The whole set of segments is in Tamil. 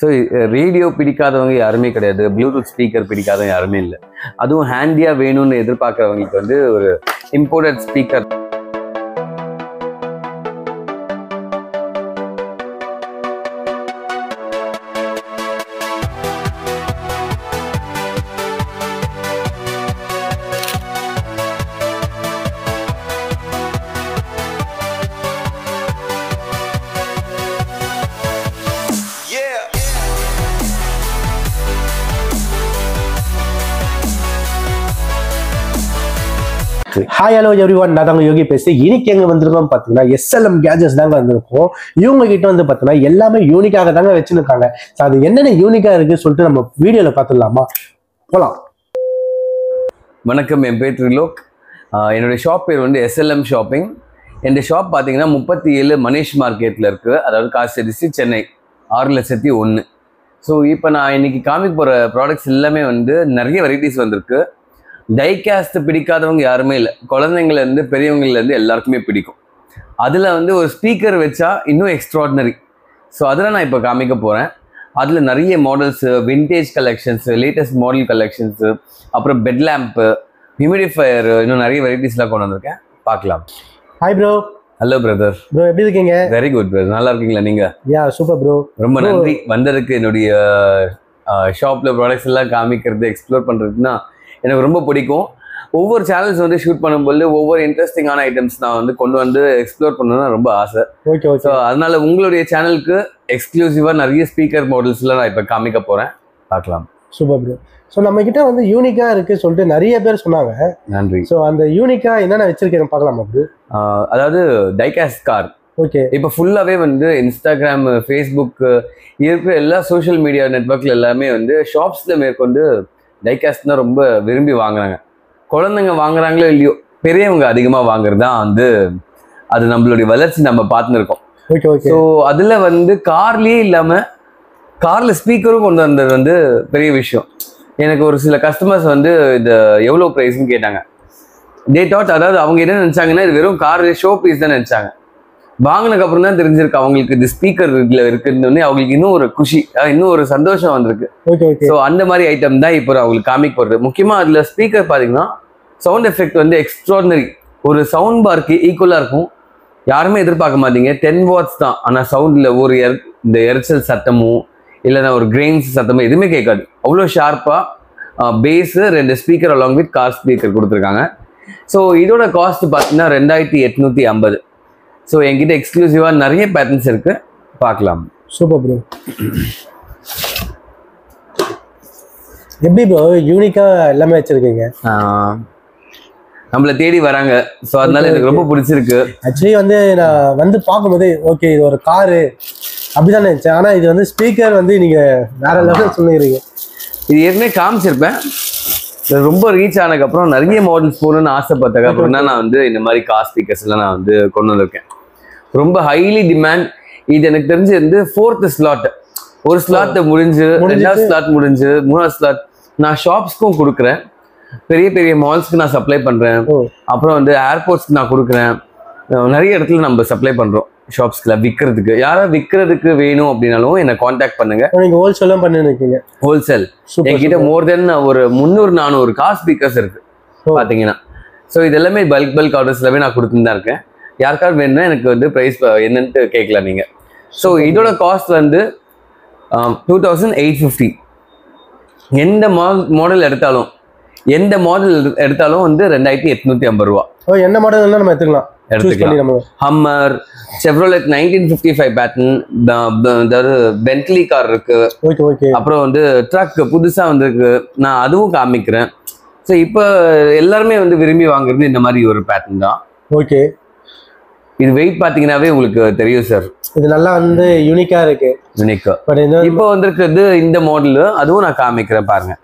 ஸோ ரேடியோ பிடிக்காதவங்க யாருமே கிடையாது, ப்ளூடூத் ஸ்பீக்கர் பிடிக்காதவங்க யாருமே இல்லை. அதுவும் ஹேண்டியாக வேணும்னு எதிர்பார்க்குறவங்களுக்கு வந்து ஒரு imported speaker. Hi hello everyone, நான் தாங்க யோகி பேசுறேன். இன்னைக்கு எங்க வந்திருக்கோம் பார்த்தீங்கன்னா SLM கேஜெட்ஸ் தாங்க வந்திருக்கோம். இவங்க கிட்ட வந்து பார்த்தீங்கன்னா எல்லாமே யூனிக்காக தாங்க வச்சுருக்காங்க. அது என்னென்ன யூனிக்கா இருக்கு சொல்லிட்டு நம்ம வீடியோல பார்த்துடலாமா? போலாம். வணக்கம், என் பேர் த்ரிலோக். என்னுடைய ஷாப் பேர் வந்து SLM ஷாப்பிங். என் ஷாப் பார்த்தீங்கன்னா 37 மனிஷ் மார்க்கெட்டில் இருக்குது, அதாவது காசரிசி, சென்னை 6,01,000. ஸோ இப்போ நான் இன்னைக்கு காமிக்க போகிற ப்ராடக்ட்ஸ் எல்லாமே வந்து நிறைய வெரைட்டிஸ் வந்திருக்கு. டைகாஸ்ட் பிடிக்காதவங்க யாருமே இல்லை, குழந்தைங்கள்லேருந்து பெரியவங்கலேருந்து எல்லாருக்குமே பிடிக்கும். அதில் வந்து ஒரு ஸ்பீக்கர் வச்சா இன்னும் எக்ஸ்ட்ராடினரி. ஸோ அதில் நான் இப்போ காமிக்க போகிறேன். அதில் நிறைய models, vintage collections, latest model collections, அப்புறம் பெட் லேம்ப்பு, ஹியூமிடிஃபையர், இன்னும் நிறைய வெரைட்டிஸ்லாம் கொண்டு வந்திருக்கேன். பார்க்கலாம். Hi bro. Hello brother. Bro எப்படி இருக்கீங்க? வெரி குட் பிரதர், நல்லா இருக்கீங்களா நீங்கள்? யா சூப்பர் ப்ரோ. ரொம்ப நன்றி வந்ததுக்கு. என்னுடைய ஷாப்பில் ப்ராடக்ட்ஸ் எல்லாம் காமிக்கிறது, எக்ஸ்ப்ளோர் பண்ணுறதுன்னா எனக்கு ரொம்ப பிடிக்கும். ஒவ்வொரு சேனல்ஸ் வந்து ஷூட் பண்ணும்போது ஒவ்வொரு இன்ட்ரெஸ்டிங்கான ஐட்டம்ஸ் நான் வந்து கொண்டு வந்து எக்ஸ்ப்ளோர் பண்ணணும்னு ரொம்ப ஆசை. Okay okay. ஸோ அதனால உங்களுடைய சேனலுக்கு எக்ஸ்க்ளூசிவாக நிறைய ஸ்பீக்கர் மாடல்ஸ்லாம் நான் இப்போ காமிக்க போகிறேன். பார்க்கலாம். Super bro. ஸோ நம்ம கிட்ட வந்து யூனிக்கா இருக்கு சொல்லிட்டு நிறைய பேர் சொன்னாங்க. நன்றி. ஸோ அந்த யூனிக்கா என்னென்ன வச்சிருக்கேன் பார்க்கலாமா ப்ரோ? அதாவது டைகாஸ்ட் கார். ஓகே. இப்போ ஃபுல்லாகவே வந்து இன்ஸ்டாகிராம், ஃபேஸ்புக் இருக்கிற எல்லா சோஷியல் மீடியா நெட்வொர்க்கில் எல்லாமே வந்து ஷாப்ஸில் மேற்கொண்டு டைகாஸ்ட் தான் ரொம்ப விரும்பி வாங்குறாங்க. குழந்தைங்க வாங்குறாங்களோ இல்லையோ, பெரியவங்க அதிகமாக வாங்குறது தான் வந்து அது நம்மளுடைய வளர்ச்சி நம்ம பார்த்துருக்கோம். Okay okay. ஸோ அதில் வந்து கார்லேயே இல்லாமல் காரில் ஸ்பீக்கரும் கொண்டு வந்தது வந்து பெரிய விஷயம். எனக்கு ஒரு சில கஸ்டமர்ஸ் வந்து இது எவ்வளோ ப்ரைஸ்ன்னு கேட்டாங்க. டே டாட், அதாவது அவங்க என்ன நினச்சாங்கன்னா இது வெறும் கார் ஷோ பீஸ் தான் நினச்சாங்க. வாங்கினதுக்கப்புறம் தான் தெரிஞ்சிருக்கு அவங்களுக்கு இது ஸ்பீக்கர் இதில் இருக்குன்னு. அவங்களுக்கு இன்னும் ஒரு குஷி, இன்னும் ஒரு சந்தோஷம் வந்திருக்கு. ஸோ அந்த மாதிரி ஐட்டம் தான் இப்போ அவங்களுக்கு காமிக்க போகிறது. முக்கியமாக அதில் ஸ்பீக்கர் பார்த்தீங்கன்னா சவுண்ட் எஃபெக்ட் வந்து எக்ஸ்ட்ராடினரி. ஒரு சவுண்ட் பார்க்கு ஈக்குவலாக இருக்கும். யாருமே எதிர்பார்க்க மாட்டீங்க. 10 வாட்ஸ் தான், ஆனால் சவுண்டில் ஒரு இந்த எரிச்சல் சத்தமும் இல்லைன்னா ஒரு கிரெயின்ஸ் சத்தமும் எதுவுமே கேட்காது. அவ்வளோ ஷார்ப்பாக bass, 2 speaker along with car speaker கொடுத்துருக்காங்க. ஸோ இதோட காஸ்ட் பார்த்தீங்கன்னா 2,850. ஸோ என்கிட்ட எக்ஸ்க்ளூசிவாக நிறைய பேட்டர்ன்ஸ் இருக்கு, பார்க்கலாம். Super bro. எப்படி ப்ரோ யூனிக்கா எல்லாமே வச்சிருக்கீங்க? நம்மளை தேடி வராங்க. ஸோ அதனால எனக்கு ரொம்ப பிடிச்சிருக்கு. ஆக்சுவலி வந்து நான் வந்து பார்க்கும்போது ஓகே இது ஒரு காரு அப்படிதான் நினைச்சேன். ஆனால் இது வந்து ஸ்பீக்கர் வந்து நீங்க வேற லெவலில் சொல்லிடுறீங்க. இது ஏற்கனவே காமிச்சிருப்பேன். ரொம்ப ரீச் ஆனதுக்கப்புறம் நிறைய மாடல்ஸ் போகணும்னு ஆசைப்பட்டதுக்கு அப்புறம் தான் நான் வந்து இந்த மாதிரி கார் ஸ்பீக்கர்ஸ் எல்லாம் நான் வந்து கொண்டு வந்திருக்கேன். ரொம்ப ஹைலி டிமாண்ட். இது எனக்கு தெரிஞ்சு வந்து 4th ஸ்லாட். ஒரு ஸ்லாட் முடிஞ்சு, 2வது ஸ்லாட் முடிஞ்சு, 3வது ஸ்லாட் நான் ஷாப்ஸ்க்கும் கொடுக்குறேன். பெரிய பெரிய மால்ஸ்க்கு நான் சப்ளை பண்றேன். அப்புறம் வந்து ஏர்போர்ட்ஸ்க்கு நான் கொடுக்குறேன். நிறைய இடத்துல நம்ம சப்ளை பண்றோம் ஷாப்ஸ்ல விற்கிறதுக்கு. யாராவது விற்கிறதுக்கு வேணும் அப்படின்னாலும் என்னை காண்டாக்ட் பண்ணுங்க. நீங்க ஹோல்சேலும் பண்ணிருக்கீங்க? ஹோல்சேல். என்கிட்ட மோர் தென் ஒரு 300-400 கார் ஸ்பீக்கர்ஸ் இருக்கு பாத்தீங்கன்னா. ஸோ இது எல்லாமே பல்க் ஆர்டர்ஸ் எல்லாமே நான் கொடுத்துட்டு தான் இருக்கேன். யாருக்காவது வேணும்னா எனக்கு வந்து ப்ரைஸ் என்னன்ட்டு கேட்கலாம் நீங்க. ஸோ இதோட காஸ்ட் வந்து 2,850. எந்த மாடல் எடுத்தாலும் வந்து 2,850 ரூபா. என்ன மாடல் நம்ம எடுத்துக்கலாம். ஹம்மர், செவ்ரோலெட் 1955 பேட்டர்ன், அதாவது பென்ட்லி கார் இருக்கு. அப்புறம் வந்து ட்ரக் புதுசா வந்திருக்கு, நான் அதுவும் காமிக்கிறேன். ஸோ இப்போ எல்லாருமே வந்து விரும்பி வாங்குறது இந்த மாதிரி ஒரு பேட்டர்ன் தான். ஓகே. இது வெயிட் பாத்தீங்கன்னாவே உங்களுக்கு தெரியும் சார். இது நல்லா வந்து யூனிக்கா இருக்கு. யூனிக்கா. இப்போ வந்திருக்கிறது இந்த மாடல், அதுவும் நான் காமிக்கிறேன் பாருங்க.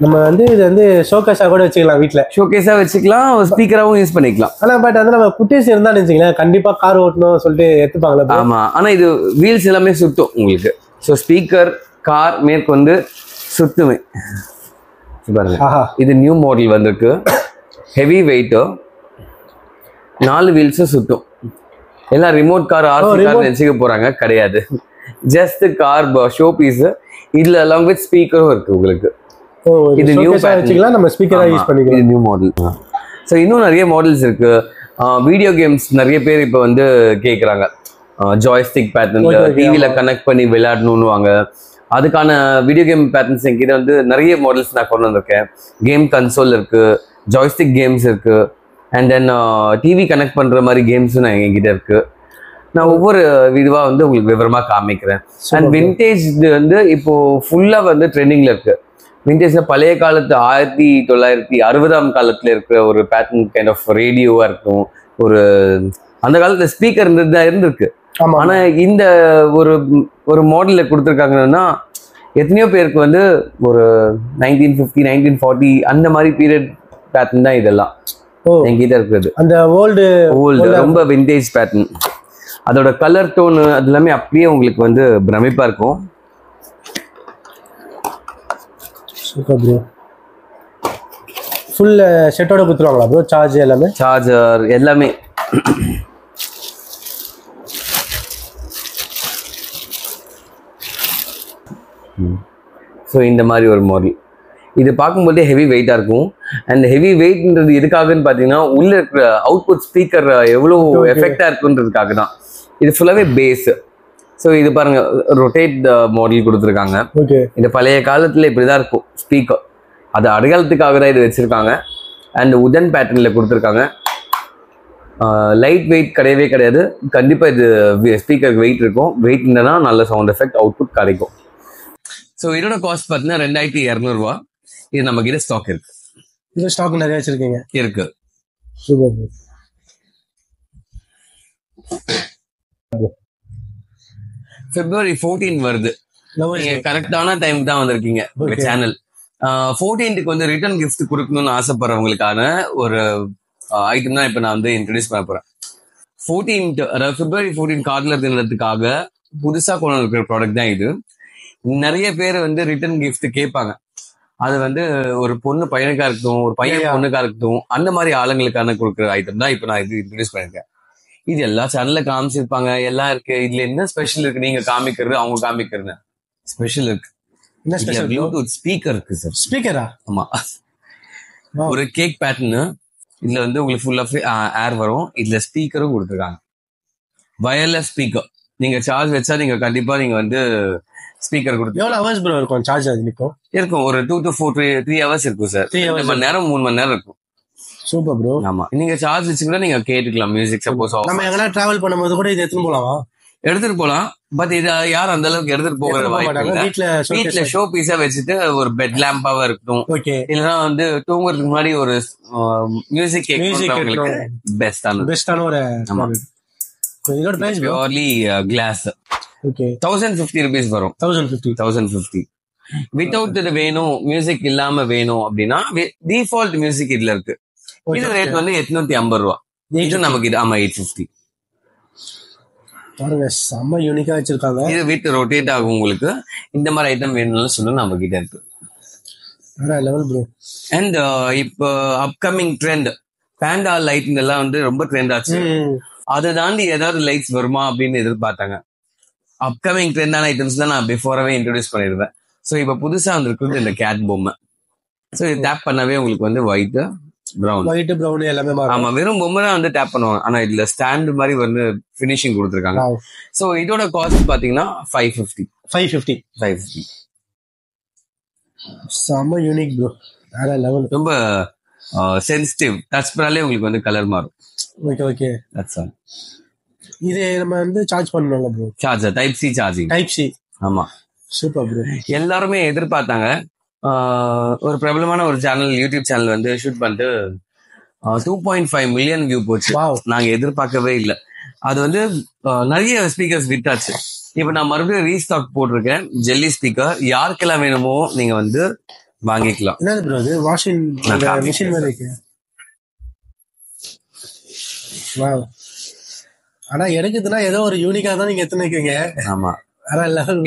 நம்ம வந்து இது வந்து ஷோகேஸா கூட வச்சுக்கலாம், வீட்டில் ஷோகேஸா வச்சுக்கலாம், ஸ்பீக்கராகவும் யூஸ் பண்ணிக்கலாம். ஆனால் பட் வந்து நம்ம குட்டீஸ் இருந்தா நினைச்சிங்களேன் கண்டிப்பா கார் ஓட்டணும் சொல்லிட்டு எடுத்துப்பாங்களா? ஆமா, ஆனா இது வீல்ஸ் எல்லாமே சுத்தும் உங்களுக்கு. ஸோ ஸ்பீக்கர் கார் மேற்கொண்டு சுத்துமே பாருங்க. இது நியூ மாடல் வந்திருக்கு, ஹெவி வெயிட்டோ, 4 வீல்ஸும் சுத்தும். எல்லாம் ரிமோட் கார், ஆர்சி கார் நினைச்சுக்க போறாங்க. கிடையாது, ஜஸ்ட் கார் ஷோ பீஸ். இதுல அலாங் வித் ஸ்பீக்கரும் இருக்கு உங்களுக்கு. இது நியூ வச்சுக்கலாம், நம்ம ஸ்பீக்கரா யூஸ் பண்ணிக்கலாம். இது நியூ மாடல். ஸோ இன்னும் நிறைய மாடல்ஸ் இருக்கு. வீடியோ கேம்ஸ் நிறைய பேர் இப்போ வந்து கேட்குறாங்க. ஜாய்ஸ்டிக் பேட்டர்ன்ல டிவியில கனெக்ட் பண்ணி விளையாடணும்னுவாங்க. அதுக்கான வீடியோ கேம் பேட்டர்ன்ஸ் என்கிட்ட வந்து நிறைய மாடல்ஸ் நான் கொண்டு வந்திருக்கேன். கேம் கன்சோல் இருக்கு, ஜாய்ஸ்டிக் கேம்ஸ் இருக்கு, அண்ட் தென் டிவி கனெக்ட் பண்ற மாதிரி கேம்ஸும் நான் என்கிட்ட இருக்கு. நான் ஒவ்வொரு இதுவா வந்து உங்களுக்கு விவரமா காமிக்கிறேன். அண்ட் விண்டேஜ் வந்து இப்போ ஃபுல்லா வந்து ட்ரெண்டிங்ல இருக்கு. விண்டேஜ்ல பழைய காலத்து 1960 காலத்துல இருக்கிற ஒரு பேட்டர்ன் கைண்ட் ஆஃப் ரேடியோவா இருக்கும். ஒரு அந்த காலத்துல ஸ்பீக்கர் இருந்திருக்கு. ஆனா இந்த ஒரு மாடல்ல கொடுத்துருக்காங்கன்னா எத்தனையோ பேருக்கு வந்து ஒரு 1950 1940 அந்த மாதிரி பீரியட் பேட்டர்ன் தான் இதெல்லாம் என்கிட்ட இருக்கிறது. அந்த ஓல்டு ரொம்ப விண்டேஜ் பேட்டர்ன். அதோட கலர் டோனு அது எல்லாமே அப்படியே உங்களுக்கு வந்து பிரமிப்பா இருக்கும். Super bro. ஃபுல் செட்டோட கொடுத்துருவாங்களா ப்ரோ? சார்ஜ் எல்லாமே, சார்ஜர் எல்லாமே. ஸோ இந்த மாதிரி ஒரு மாடல். இது பார்க்கும்போதே ஹெவி வெயிட்டாக இருக்கும். அண்ட் ஹெவி வெயிட்ன்றது எதுக்காகன்னு பார்த்தீங்கன்னா உள்ள இருக்கிற அவுட்புட் ஸ்பீக்கர் எவ்வளோ எஃபெக்டாக இருக்குன்றதுக்காக தான். இது ஃபுல்லாகவே பேஸ். ஸோ இது பாருங்க, ரொட்டேட் மாடல் கொடுத்துருக்காங்க. இது பழைய காலத்தில் இப்படி தான் இருக்கும் ஸ்பீக்கர். அது அடையாளத்துக்காக தான் இது வச்சுருக்காங்க. அண்ட் உடன் பேட்டர்னில் கொடுத்துருக்காங்க. லைட் வெயிட் கிடையவே கிடையாது. கண்டிப்பாக இது ஸ்பீக்கருக்கு வெயிட் இருக்கும். வெயிட் இருந்தனா நல்ல சவுண்ட் எஃபெக்ட் அவுட்புட் கிடைக்கும். ஸோ இதோட காஸ்ட் பார்த்தீங்கன்னா 2200 ரூபா. இது நம்ம கிட்ட ஸ்டாக் இருக்கு. இது ஸ்டாக் நிறைய வச்சிருக்கீங்க? இருக்கு. சூப்பர். February 14 வருது. நீங்க கரெக்டான டைம் தான் வந்திருக்கீங்க சேனல். 14க்கு வந்து ரிட்டர்ன் கிஃப்ட் கொடுக்கணும்னு ஆசைப்படுறவங்களுக்கான ஒரு ஐட்டம் தான் இப்ப நான் வந்து இன்ட்ரடியூஸ் பண்ண போறேன். 14th அதாவது February 14 கார்டில் தினத்துக்காக புதுசா கொண்டு இருக்கிற ப்ராடக்ட் தான் இது. நிறைய பேர் வந்து ரிட்டர்ன் கிஃப்ட் கேட்பாங்க. அது வந்து ஒரு பொண்ணு பையனுக்கா இருக்கட்டும், ஒரு பையன் பொண்ணுக்கா இருக்கட்டும், அந்த மாதிரி ஆளுங்களுக்கான கொடுக்குற ஐட்டம் தான் இப்ப நான் இது இன்ட்ரடியூஸ் பண்ணிருக்கேன். இது எல்லா சேனல்ல காமிச்சிருப்பாங்க, எல்லாம் இருக்கு. இதுல என்ன ஸ்பெஷல் இருக்கு? நீங்க காமிக்கிறது அவங்க காமிக்கிறது ஸ்பெஷல் இருக்கு. ப்ளூடூத் ஸ்பீக்கர் இருக்கு சார். ஸ்பீக்கரா? ஆமா. ஒரு கேக் பேட்டர்னு. இதுல வந்து உங்களுக்கு ஃபுல் ஆஃப் ஏர் வரும். இதுல ஸ்பீக்கரும் கொடுத்துருக்காங்க, வயர்லெஸ் ஸ்பீக்கர். நீங்க சார்ஜ் வச்சா நீங்க கண்டிப்பா நீங்க வந்து ஸ்பீக்கர் கொடுத்து. எவ்வளவு ஹவர்ஸ் ப்ரோ இருக்கும் சார்ஜ்? அது இருக்கும் ஒரு 2 to 3 hours இருக்கும் சார். 3 மணி நேரம் 3 மணி நேரம் இருக்கும். Super bro. ஆமா, நீங்க சார்ஜ் வச்சு கூட நீங்க கேட்டுக்கலாம் மியூசிக். சப்போஸ் நம்ம எங்கனா டிராவல் பண்ணும்போது கூட இது எடுத்துட்டு போலாமா? எடுத்துட்டு போலாம். பட் இது யாரும் அந்த அளவுக்கு எடுத்துட்டு போகிற வாய்ப்பு இல்ல. வீட்ல ஷோ பீஸா வச்சுட்டு ஒரு பெட் லேம்பாவா இருக்கட்டும், இல்லைன்னா வந்து தூங்குறதுக்கு முன்னாடி ஒரு மியூசிக் கேட்கறவங்களுக்கு பெஸ்டான ஒரு. ஆமா, இதோட price purely glass. Okay, 1050 rupees வரும். 1050 வித்தவுட் இது வேணும், மியூசிக் இல்லாம வேணும் அப்படின்னா டிஃபால்ட் மியூசிக் இதுல இருக்கு. இது ரேட் வந்து 850 ரூபா. இது நமக்கு இது. ஆமா, 850. செம்ம யூனிக்கா வச்சிருக்காங்க. இது வித் ரொட்டேட் ஆகும். உங்களுக்கு இந்த மாதிரி ஐட்டம் வேணும்னு சொல்லி நம்ம கிட்ட இருக்கு. அண்ட் இப்போ அப்கமிங் ட்ரெண்ட் பேண்டா லைட் எல்லாம் வந்து ரொம்ப ட்ரெண்ட் ஆச்சு. அதை தாண்டி ஏதாவது லைட்ஸ் வருமா அப்படின்னு எதிர்பார்த்தாங்க. அப்கமிங் ட்ரெண்டான ஐட்டம்ஸ் தான் நான் பிஃபோராவே இன்ட்ரோடியூஸ் பண்ணிடுவேன். ஸோ இப்போ புதுசா வந்துருக்குறது இந்த கேட் பொம்மை. ஸோ இது டேப் பண்ணவே உங்களுக்கு வந்து ஒயிட் பிரவுன் எல்லாமே. ஆமா, வெறும் பொம்மை தான் வந்து டேப் பண்ணுவாங்க. ஆனா இதுல ஸ்டாண்ட் மாதிரி வந்து ஃபினிஷிங் கொடுத்துருக்காங்க. ஸோ இதோட காஸ்ட் பாத்தீங்கன்னா 550. செம்ம யூனிக் ப்ரோ. வேற லெவல். ரொம்ப சென்சிட்டிவ் டச் பண்ணாலே உங்களுக்கு வந்து கலர் மாறும். Okay that's all. இது நம்ம வந்து சார்ஜ் பண்ணனும்ல bro? Charger type C charging. Type C. ஆமா, சூப்பர் ப்ரோ. எல்லாருமே எதிர்பார்த்தாங்க. ஒரு பிரபலமான ஒரு சேனல், யூடியூப் சேனல் வந்து ஷூட் பண்ணிட்டு 2.5 மில்லியன் வியூ போச்சு. நாங்க எதிர்பார்க்கவே இல்லை. அது வந்து நிறைய ஸ்பீக்கர்ஸ் வித்தாச்சு. இப்ப நான் மறுபடியும் ரீஸ்டாக் போட்டிருக்கேன். ஜெல்லி ஸ்பீக்கர் யாருக்கெல்லாம் வேணுமோ நீங்க வந்து வாங்கிக்கலாம். என்ன ப்ரோ இது? வாஷிங் மிஷின் மாதிரி இருக்கு. வாவ். ஆனா எனக்குதுன்னா ஏதோ ஒரு யூனிக்கா தான் நீங்க எத்தனை இருக்கீங்க. ஆமா,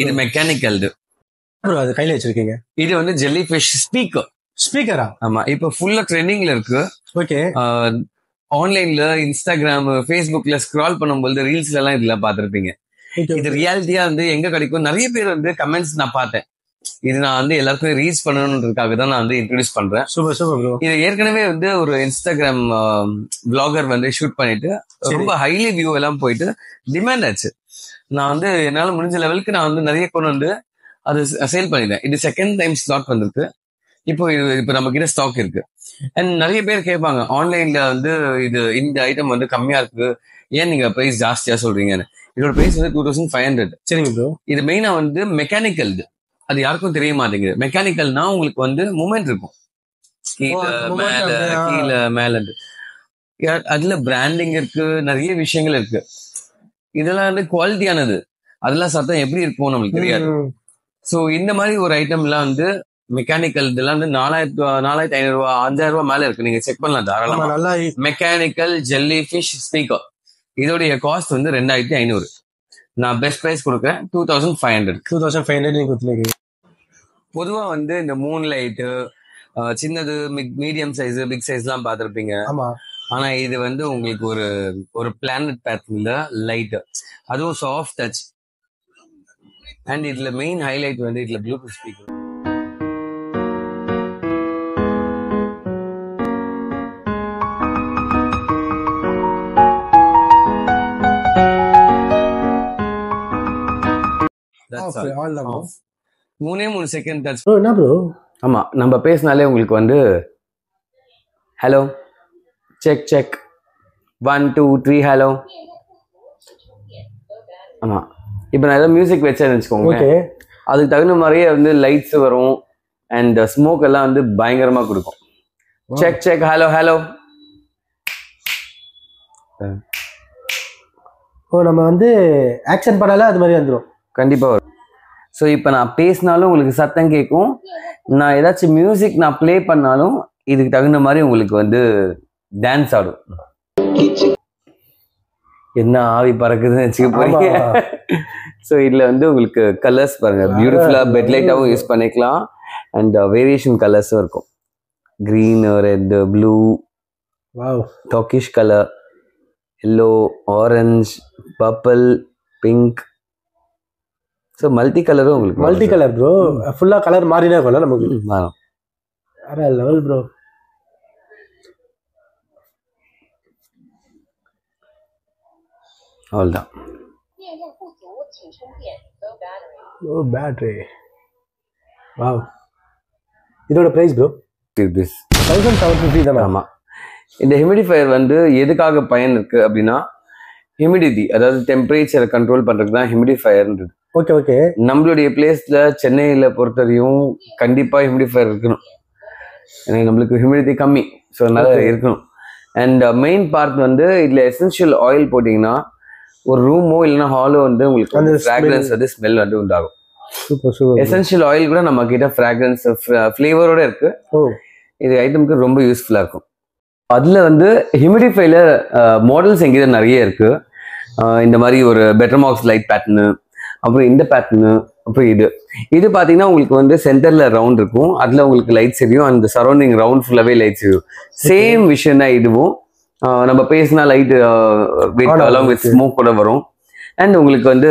இது மெக்கானிக்கல் ப்ரோ. அது கையில வச்சிருக்கீங்க. இது வந்து ஜெல்லி ஃபிஷ் ஸ்பீக்கரா? ஆமா, இப்ப ஃபுல்லா ட்ரெண்டிங்ல இருக்கு. ஓகே, ஆன்லைன்ல இன்ஸ்டாகிராம், ஃபேஸ்புக்ல ஸ்க்ரால் பண்ணும்போது ரீல்ஸ்ல எல்லாம் இதுல பாத்திருப்பீங்க. இது ரியாலிட்டியா வந்து எங்க கிடைக்கும். நிறைய பேர் வந்து கமெண்ட்ஸ் நான் பார்த்தேன். இது நான் வந்து எல்லாருக்கும் ரீச் பண்ணணுன்றதுக்காக தான் நான் வந்து இன்ட்ரோடியூஸ் பண்றேன். Super super bro. இது ஏற்கனவே வந்து ஒரு இன்ஸ்டாகிராம் vlogger வந்து ஷூட் பண்ணிட்டு ரொம்ப ஹைலி வியூ எல்லாம் போயிட்டு டிமாண்ட் ஆச்சு. நான் வந்து என்னால முடிஞ்ச லெவலுக்கு நான் வந்து நிறைய கொண்டு வந்து அது சேல் பண்ணிட்டேன். இது செகண்ட் டைம் ஸ்டாக் வந்திருக்கு. இப்போ நம்ம கிட்ட ஸ்டாக் இருக்கு. அண்ட் நிறைய பேர் கேட்பாங்க ஆன்லைன்ல வந்து இது இந்த ஐட்டம் வந்து கம்மியா இருக்கு, ஏன் நீங்க பிரைஸ் ஜாஸ்தியா சொல்றீங்கன்னு. இதோட பிரைஸ் வந்து 2500. சரிங்க ப்ரோ. இது மெயினா வந்து மெக்கானிக்கல். அது யாருக்கும் தெரிய மாட்டேங்குது. மெக்கானிக்கல்னா உங்களுக்கு வந்து மூமெண்ட் இருக்கும், கீழே மேல அதுல பிராண்டிங் இருக்கு, நிறைய விஷயங்கள் இருக்கு. இதெல்லாம் வந்து குவாலிட்டியானது. அதெல்லாம் சத்தம் எப்படி இருக்கும் நம்மளுக்கு தெரியாது. சோ இந்த மாதிரி ஒரு ஐட்டம் எல்லாம் வந்து மெக்கானிக்கல் இதெல்லாம் வந்து 4500 ரூபாய் 5000 ரூபாய் மேல இருக்கு. நீங்க செக் பண்ணலாம் தாராளமா. மெக்கானிக்கல் ஜெல்லி ஃபிஷ் ஸ்பீக்கர் இதோடைய காஸ்ட் வந்து 2500. நான் பெஸ்ட் பிரைஸ் கொடுக்குறேன் 2500. 2500 நீங்க கொடுத்துருக்கீங்க. பொதுவா வந்து இந்த மூன் லைட்டு சின்னது மீடியம் சைஸ் பிக் சைஸ் எல்லாம் பார்த்திருப்பீங்க. ஆனா இது வந்து உங்களுக்கு ஒரு பிளானட் பேட்டர்ன்ல லைட், அதுவும் சாஃப்ட் டச். அண்ட் இதுல மெயின் ஹைலைட் வந்து இதுல ப்ளூடூத் ஸ்பீக்கர். மூணே 3 செகண்ட் டச். என்ன ப்ரோ? ஆமா, நம்ம பேசினாலே உங்களுக்கு வந்து ஹலோ செக் செக் 1 2 3 ஹலோ. ஆமா, இப்போ நான் ஏதோ மியூசிக் வச்சேன்னு வச்சுக்கோங்க, அதுக்கு தகுந்த மாதிரியே வந்து லைட்ஸ் வரும் அண்ட் ஸ்மோக் எல்லாம் வந்து பயங்கரமா கொடுக்கும். Check check hello hello. நம்ம வந்து ஆக்ஷன் பண்ணாலே அது மாதிரி வந்துடும். கண்டிப்பா வரும். ஸோ இப்போ நான் பேசினாலும் உங்களுக்கு சத்தம் கேட்கும். நான் ஏதாச்சும் மியூசிக் நான் ப்ளே பண்ணாலும் இதுக்கு தகுந்த மாதிரி உங்களுக்கு வந்து டான்ஸ் ஆடும். என்ன ஆவி பறக்குதுன்னு வச்சுக்க போறீங்க. ஸோ இதுல வந்து உங்களுக்கு கலர்ஸ் பாருங்க, பியூட்டிஃபுல்லா பெட்லைட்டாகவும் யூஸ் பண்ணிக்கலாம் அண்ட் வேரியேஷன் கலர்ஸும் இருக்கும். Green, red, blue, darkish colour, yellow, orange, purple, pink. So multi கலரும் உங்களுக்கு மல்டி கலர் ப்ரோ. ஃபுல்லா கலர் மாறினே இருக்கும்ல நமக்கு. வேற லெவல் ப்ரோ. அவ்வளோதான். Oh battery. வாவ். இதோட பிரைஸ் ப்ரோ 1750 தான். ஆமா, இந்த ஹியூமிடிஃபையர் வந்து எதுக்காக பயன் இருக்கு அப்படின்னா ஹியூமிடிட்டி, அதாவது டெம்பரேச்சரை கண்ட்ரோல் பண்றதுக்கு தான் ஹியூமிடிஃபையர்ன்றது. Okay okay. நம்மளுடைய பிளேஸ்ல சென்னையில பொறுத்தவரையும் கண்டிப்பா ஹியூமிடிஃபையர் இருக்கணும். ஏன்னா நம்மளுக்கு ஹியூமிடிட்டி கம்மி, ஸோ அதனால இருக்கணும். அண்ட் மெயின் பார்ட் வந்து இதுல எசென்ஷியல் ஆயில் போட்டீங்கன்னா ஒரு ரூமோ இல்லைன்னா ஹாலோ வந்து உங்களுக்கு அந்த ஃப்ராக்ரன்ஸ் வந்து ஸ்மெல் வந்து உண்டாகும். எசென்ஷியல் ஆயில் கூட நம்ம கிட்ட ஃப்ராக்ரன்ஸ் ஃப்ளேவரோட இருக்கு. இது ஐட்டமுக்கு ரொம்ப யூஸ்ஃபுல்லா இருக்கும். அதுல வந்து ஹியூமிடிஃபைல மாடல்ஸ் எங்கிட்ட நிறைய இருக்கு. இந்த மாதிரி ஒரு பெட்டர்மாக்ஸ் லைட் பேட்டர்னு, அப்புறம் இந்த பேட்டர்னு, அப்புறம் இது பாத்தீங்கன்னா உங்களுக்கு வந்து சென்டர்ல ரவுண்ட் இருக்கும், அதுல உங்களுக்கு லைட்ஸ் எரியும், அந்த சரௌண்டிங் ரவுண்ட் ஃபுல்லாவே லைட்ஸ் எரியும். சேம் விஷயம் தான் இதுவும். நம்ம பேசினா லைட் அலாங் வித் ஸ்மோக் கூட வரும். அண்ட் உங்களுக்கு வந்து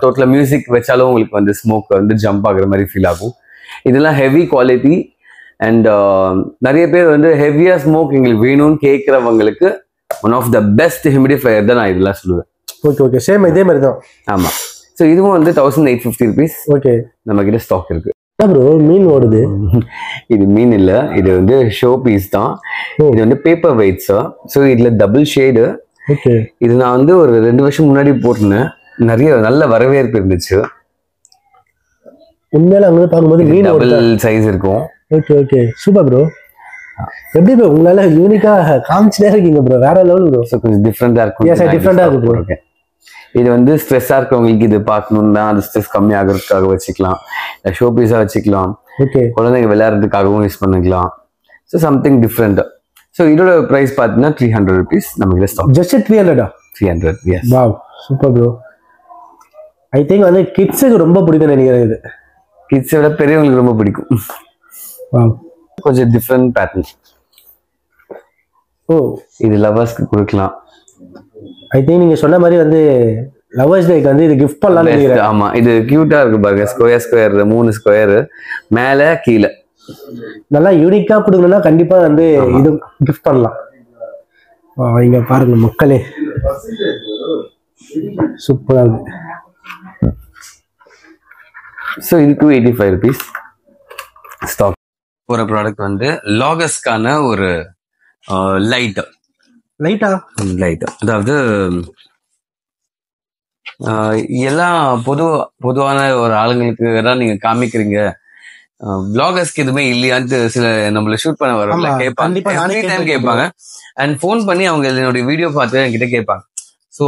டோட்டலா மியூசிக் வச்சாலும் உங்களுக்கு வந்து ஸ்மோக் வந்து ஜம்ப் ஆகுற மாதிரி ஃபீல் ஆகும். இதெல்லாம் ஹெவி குவாலிட்டி. அண்ட் நிறைய பேர் வந்து ஹெவியா ஸ்மோக் எங்களுக்கு வேணும்னு கேட்கறவங்களுக்கு one of the best humidifier தான் நான் இதெல்லாம் சொல்லுவேன். ஓகே ஓகே, சேம் இதே மாதிரி தான். ஆமா, ஸோ இதுவும் வந்து 1850 rupees. ஓகே, நம்ம கிட்ட ஸ்டாக் இருக்கு. ப்ரோ மீன் ஓடுது. இது மீன் இல்ல, இது வந்து ஷோ பீஸ் தான். இது வந்து பேப்பர் வெயிட்ஸ். ஸோ இதுல டபுள் ஷேடு. ஓகே, இது நான் வந்து ஒரு 2 வருஷம் முன்னாடி போட்டிருந்தேன், நிறைய நல்ல வரவேற்பு இருந்துச்சு. உண்மையில அங்க பார்க்கும்போது மீன் டபுள் சைஸ் இருக்கும். Okay okay, super bro. எப்படி ப்ரோ உங்களால யூனிக்கா காமிச்சிட்டே இருக்கீங்க ப்ரோ, வேற லெவல் ப்ரோ. ஸோ கொஞ்சம் டிஃப்ரெண்டா இருக்கும். எஸ் டிஃப்ரெண்டா இருக்கு ப்ரோ. ஓகே, இது வந்து ஸ்ட்ரெஸ்ஸா இருக்கவங்களுக்கு இது பார்க்கணும்னா அது ஸ்ட்ரெஸ் கம்மி ஆகிறதுக்காக வச்சுக்கலாம், ஷோ பீஸா வச்சுக்கலாம். ஓகே, குழந்தைங்க விளையாடுறதுக்காகவும் யூஸ் பண்ணிக்கலாம். So something different. ஸோ இதோட ப்ரைஸ் பார்த்தீங்கன்னா 300 rupees. நமக்கு stock just 300. 300. Yes. Wow, super bro. I think வந்து கிட்ஸுக்கு ரொம்ப பிடிக்கும் நினைக்கிறேன். இது கிட்ஸை விட பெரியவங்களுக்கு ரொம்ப பிடிக்கும். வாவ், கொஞ்சம் டிஃப்ரெண்ட் பேட்டர்ன். ஓ, இது லவர்ஸ்க்கு கொடுக்கலாம். ஐ திங்க் நீங்க சொன்ன மாதிரி வந்து லவர்ஸ் டேக்கு வந்து இது கிஃப்ட் பண்ணலாம்னு நினைக்கிறேன். ஆமா, இது கியூட்டா இருக்கு பாருங்க. ஸ்கொயர் 3 ஸ்கொயர் மேல கீழே நல்லா யூனிக்கா கொடுக்கணும்னா கண்டிப்பா வந்து இது கிஃப்ட் பண்ணலாம். இங்க பாருங்க மக்களே, சூப்பரா இருக்கு. ஸோ இது 285 rupees ஸ்டாக். ஒரு ப்ராடக்ட் வந்து லாகஸ்க்கான ஒரு லைட்டா, அதாவது எல்லாம் பொதுவான ஒரு ஆளுங்களுக்கு எல்லாம் நீங்க காமிக்கிறீங்க, விளாகர்ஸ்க்கு எதுவுமே இல்லையான்ட்டு சில நம்மள ஷூட் பண்ண வரல கேட்பாங்க. அண்ட் ஃபோன் பண்ணி அவங்க என்னுடைய வீடியோ பார்த்து என்கிட்ட கேட்பாங்க. ஸோ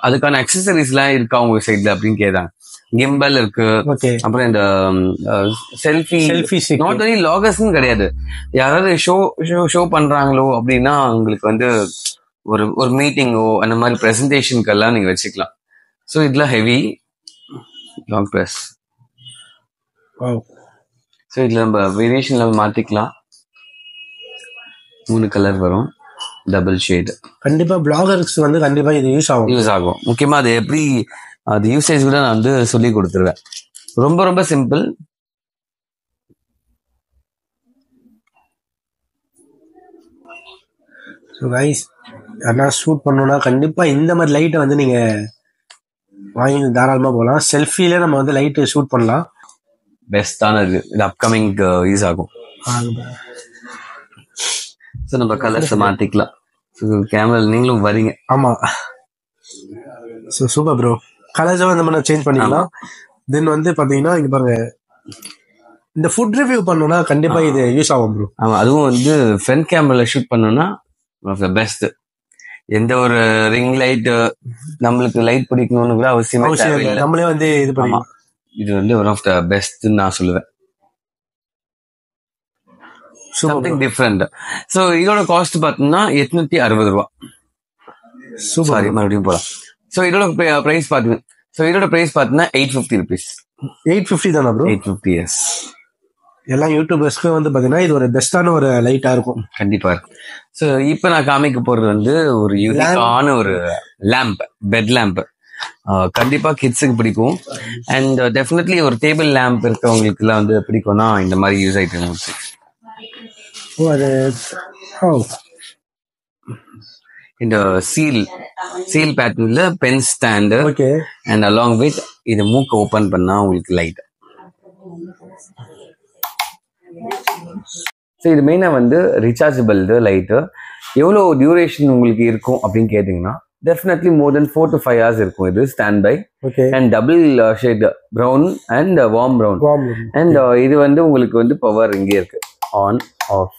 அதுக்கான அக்சசரிஸ் எல்லாம் இருக்கா உங்க சைட்ல அப்படின்னு கேட்டாங்க. கிம்பல் இருக்கு, அப்புறம் இந்த செல்ஃபி நாட் ஒன்லி லாகர்ஸ்ன்னு கிடையாது, யாராவது ஷோ பண்றாங்களோ அப்படின்னா உங்களுக்கு வந்து ஒரு மீட்டிங்கோ அந்த மாதிரி பிரசன்டேஷனுக்கு எல்லாம் நீங்க வச்சுக்கலாம். ஸோ இதெல்லாம் ஹெவி லாங் ப்ரெஸ். ஸோ இதுல நம்ம வேரியேஷன்ல மாத்திக்கலாம். 3 கலர் வரும், டபுள் ஷேட். கண்டிப்பா பிளாகர்ஸ் வந்து கண்டிப்பா இது யூஸ் ஆகும். முக்கியமா அது எப்படி அது யூசேஜ் கூட நான் வந்து சொல்லி கொடுத்துருவேன். ரொம்ப ரொம்ப சிம்பிள். ஸோ கைஸ், யாரா ஷூட் பண்ணணும்னா கண்டிப்பா இந்த மாதிரி லைட்டை வந்து நீங்க வாங்கி தாராளமா போகலாம். செல்ஃபில நம்ம வந்து லைட்டு ஷூட் பண்ணலாம். பெஸ்டான இது அப்கமிங் யூஸ் ஆகும். ஸோ நம்ம கலர்ஸ் மாத்திக்கலாம். கேமரா நீங்களும் வரீங்க. ஆமா, ஸோ சூப்பர் ப்ரோ. கலர்ஸை வந்து நம்ம சேஞ்ச் பண்ணிக்கலாம். தென் வந்து பாத்தீங்கன்னா இங்க பாருங்க, இந்த ஃபுட் ரிவ்யூ பண்ணோம்னா கண்டிப்பா இது யூஸ் ஆகும் ப்ரோ. ஆமா, அதுவும் வந்து ஃப்ரண்ட் கேமரால ஷூட் பண்ணோம்னா பெஸ்ட். எந்த ஒரு ரிங் லைட் நம்மளுக்கு லைட் பிடிக்கணும்னு கூட அவசியமே இல்லை, நம்மளே வந்து இது பண்ணலாம். இது வந்து ஒன் ஆஃப் த பெஸ்ட் நான் சொல்லுவேன். Something different. ஸோ இதோட காஸ்ட் பார்த்தீங்கன்னா 860 ரூபா. சாரி, மறுபடியும் போலாம். ஸோ இதோட பிரைஸ் பார்த்தீங்கன்னா, இதோட பிரைஸ் பார்த்தீங்கன்னா 850 rupees. 850 தானா ப்ரோ? 850, எஸ். எல்லா யூடியூபர்ஸ்க்கும் வந்து பாத்தீங்கன்னா இது ஒரு பெஸ்டான ஒரு லைட்டா இருக்கும். கண்டிப்பா இருக்கும். ஸோ இப்போ நான் காமிக்க போறது வந்து ஒரு யூனிக்கான ஒரு லேம்ப், பெட் லேம்ப். கண்டிப்பா கிட்ஸுக்கு பிடிக்கும். அண்ட் டெஃபினெட்லி ஒரு டேபிள் லேம்ப் இருக்கவங்களுக்கு எல்லாம் வந்து பிடிக்கும்னா இந்த மாதிரி யூஸ் ஆயிட்டு. இந்த சீல் பேட்டர்ன்ல pen stand and along with இது மூக்கு ஓபன் பண்ணா உங்களுக்கு லைட். ஸோ இது மெயினாக வந்து ரீசார்ஜபிள் லைட்டு. எவ்வளோ டியூரேஷன் உங்களுக்கு இருக்கும் அப்படின்னு கேட்டிங்கன்னா definitely more than 4 to 5 hours இருக்கும். இது stand by and double shade brown and warm brown. And இது வந்து உங்களுக்கு வந்து பவர் இங்கே இருக்கு, ஆன் ஆஃப்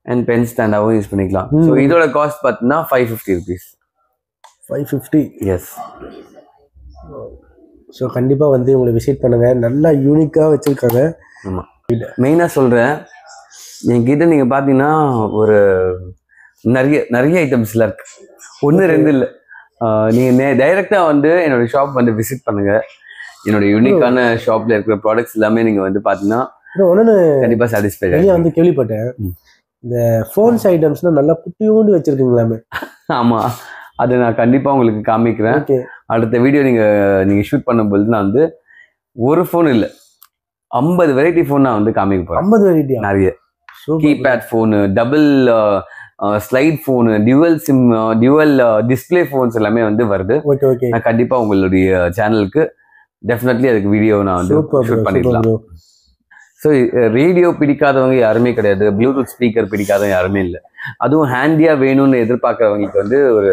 அண்ட் பென் ஸ்டாண்டாகவும் யூஸ் பண்ணிக்கலாம். ஸோ இதோட காஸ்ட் பார்த்தீங்கன்னா 550 rupees. 550, எஸ். ஸோ கண்டிப்பாக வந்து உங்களை விசிட் பண்ணுங்க, நல்லா யூனிக்காக வச்சிருக்காங்க. ஆமாம், மெயினாக சொல்கிறேன், என்கிட்ட நீங்கள் பார்த்தீங்கன்னா ஒரு நிறைய ஐட்டம்ஸ்லாம் இருக்கு, 1-2 இல்லை. நீங்கள் டைரெக்டாக வந்து என்னோட ஷாப் வந்து விசிட் பண்ணுங்க. என்னோட யூனிக்கான ஷாப்ல இருக்கிற ப்ராடக்ட்ஸ் எல்லாமே நீங்கள் வந்து பார்த்தீங்கன்னா கண்டிப்பாக சாட்டிஸ்ஃபை. வந்து கேள்விப்பட்டேன் இந்த ஃபோன்ஸ் ஐட்டம்ஸ்லாம் நல்லா குட்டியோண்டு வச்சிருக்கீங்களாமே. ஆமாம், அது நான் கண்டிப்பாக உங்களுக்கு காமிக்கிறேன். அடுத்த வீடியோ நீங்கள் ஷூட் பண்ணும்போது நான் வந்து ஒரு ஃபோன் இல்லை 50 வெரைட்டி ஃபோன் நான் வந்து காமிக்க போகிறேன். 50 வெரைட்டி நிறைய keypad phone, double slide phone, dual SIM, dual display phones எல்லாமே வந்து வருது. நான் கண்டிப்பாக உங்களுடைய சேனலுக்கு டெஃபினெட்லி அதுக்கு வீடியோ நான் வந்து ஷூட் பண்ணிடலாம். ஸோ ரேடியோ பிடிக்காதவங்க யாருமே கிடையாது, ப்ளூடூத் ஸ்பீக்கர் பிடிக்காதவங்க யாருமே இல்லை. அதுவும் ஹேண்டியாக வேணும்னு எதிர்பார்க்குறவங்களுக்கு வந்து ஒரு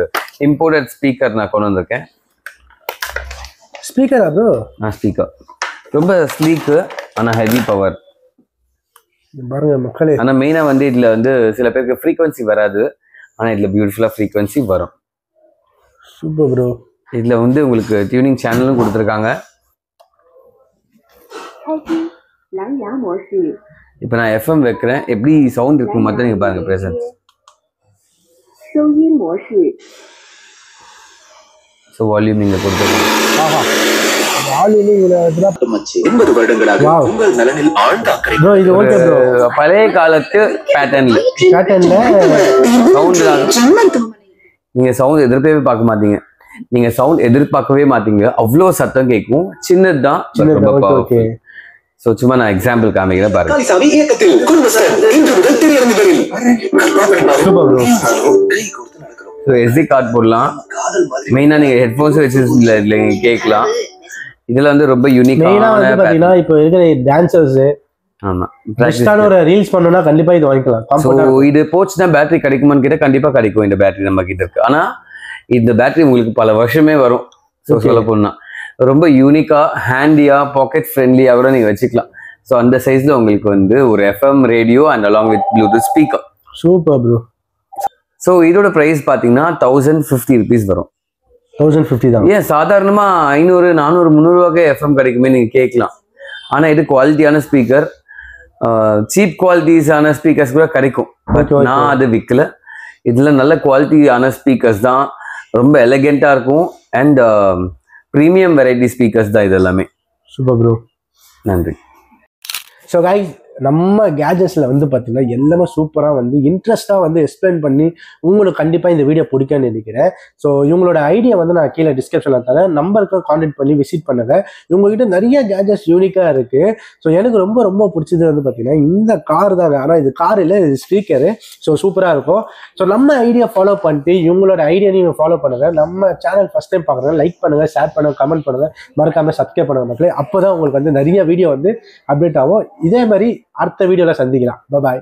இம்போர்ட்டட் ஸ்பீக்கர் நான் கொண்டு வந்திருக்கேன். ஸ்பீக்கரா ப்ரோ? ஸ்பீக்கர் ரொம்ப ஸ்லீக்கு, ஆனால் ஹெவி பவர் பாருங்க மக்களே. ஆனால் மெயினாக வந்து இதில் வந்து சில பேருக்கு ஃப்ரீக்வன்சி வராது, ஆனால் இதில் பியூட்டிஃபுல்லாக ஃப்ரீக்வன்சி வரும். Super bro. இதில் வந்து உங்களுக்கு டியூனிங் சேனலும் கொடுத்துருக்காங்க. இப்போ நான் எஃப்எம் வைக்கிறேன், எப்படி சவுண்ட் இருக்கும் மட்டும் நீங்கள் பாருங்க. பிரசன்ஸ் ஸோ வால்யூம் நீங்கள் கொடுத்துருக்கீங்க. 80 வருடங்களாக உங்கள் நலனில் ஆழ்ந்த அக்கறை. பழைய காலத்து பேட்டர்ன்ல சவுண்ட் நீங்க சவுண்ட் எதிர்ப்பே பார்க்க மாட்டீங்க. நீங்க சவுண்ட் எதிர்பார்க்கவே மாட்டீங்க, அவ்வளோ சத்தம் கேட்கும். சின்னது தான், ரொம்ப பவர்ஃபுல். சோ சும்மா நான் எக்ஸாம்பிள் காமிக்கிறேன் பாருங்க. காளிசாமி இயக்கத்தில் குடும்பசரன் இன்று முதல் திரையரங்குகளில். ஸோ SD கார்டு போடலாம். மெயினா நீங்க ஹெட்ஃபோன்ஸ் வச்சு நீங்க கேட்கலாம். இதுல வந்து ரொம்ப யூனிக்கான பாத்தீங்கன்னா இப்போ இருக்கிற டான்சர்ஸ் ஆமா ஒரு ரீல்ஸ் பண்ணனும்னா கண்டிப்பா இது வாங்கிக்கலாம். சோ இது போச்சுன்னா பேட்டரி கிடைக்குமான்னு கேட்டா கண்டிப்பா கிடைக்கும். இந்த பேட்டரி நம்ம கிட்ட இருக்கு. ஆனா இந்த பேட்டரி உங்களுக்கு பல வருஷமே வரும். ஸோ சொல்ல போனா ரொம்ப யூனிக்கா, ஹேண்டியா, பாக்கெட் ஃப்ரெண்ட்லியா கூட நீங்க வச்சுக்கலாம். ஸோ அந்த சைஸ்ல உங்களுக்கு வந்து ஒரு FM radio and along with Bluetooth speaker. Super bro. So இதோட ப்ரைஸ் பார்த்தீங்கன்னா 1050 rupees வரும். 1050 தான். ஏன் சாதாரணமா 500, 400, 300 ரூபாய்க்கு FM கிடைக்குமே நீங்க கேட்கலாம். ஆனா இது குவாலிட்டியான ஸ்பீக்கர். சீப் குவாலிட்டிஸான ஸ்பீக்கர்ஸ் கூட கிடைக்கும். பட் நான் அது விற்கல. இதுல நல்ல குவாலிட்டியான ஸ்பீக்கர்ஸ் தான், ரொம்ப எலகெண்டா இருக்கும். அண்ட் ப்ரீமியம் வெரைட்டி ஸ்பீக்கர்ஸ் தான் இது எல்லாமே. சூப்பர் ப்ரோ, நன்றி. ஸோ கைஸ், நம்ம கேஜெட்ஸில் வந்து பார்த்தீங்கன்னா எல்லாமே சூப்பராக வந்து இன்ட்ரெஸ்ட்டாக வந்து எக்ஸ்பிளைன் பண்ணி உங்களுக்கு கண்டிப்பாக இந்த வீடியோ பிடிக்கும்னு நினைக்கிறேன். ஸோ இவங்களோட ஐடியா வந்து நான் கீழே டிஸ்கிரிப்ஷனில் தரேன், நம்பருக்கு கான்டாக்ட் பண்ணி விசிட் பண்ணுங்க. இவங்ககிட்ட நிறைய கேஜெட்ஸ் யூனிக்காக இருக்குது. ஸோ எனக்கு ரொம்ப ரொம்ப பிடிச்சது வந்து பார்த்தீங்கன்னா இந்த கார் தாங்க. ஆனால் இது கார் இல்லை, இது ஸ்பீக்கரு. ஸோ சூப்பராக இருக்கும். ஸோ நம்ம ஐடியா ஃபாலோ பண்ணிட்டு இவங்களோட ஐடியா நீங்கள் ஃபாலோ பண்ணுங்கள். நம்ம சேனல் ஃபஸ்ட் டைம் பார்க்குறேன், லைக் பண்ணுங்கள், ஷேர் பண்ணுங்கள், கமெண்ட் பண்ணுங்கள், மறக்காமல் சப்ஸ்கிரைப் பண்ணுங்கள் மக்களே. அப்போ தான் உங்களுக்கு வந்து நிறைய வீடியோ வந்து அப்டேட் ஆகும். இதே மாதிரி அடுத்த வீடியோல சந்திக்கலாம். பாய்.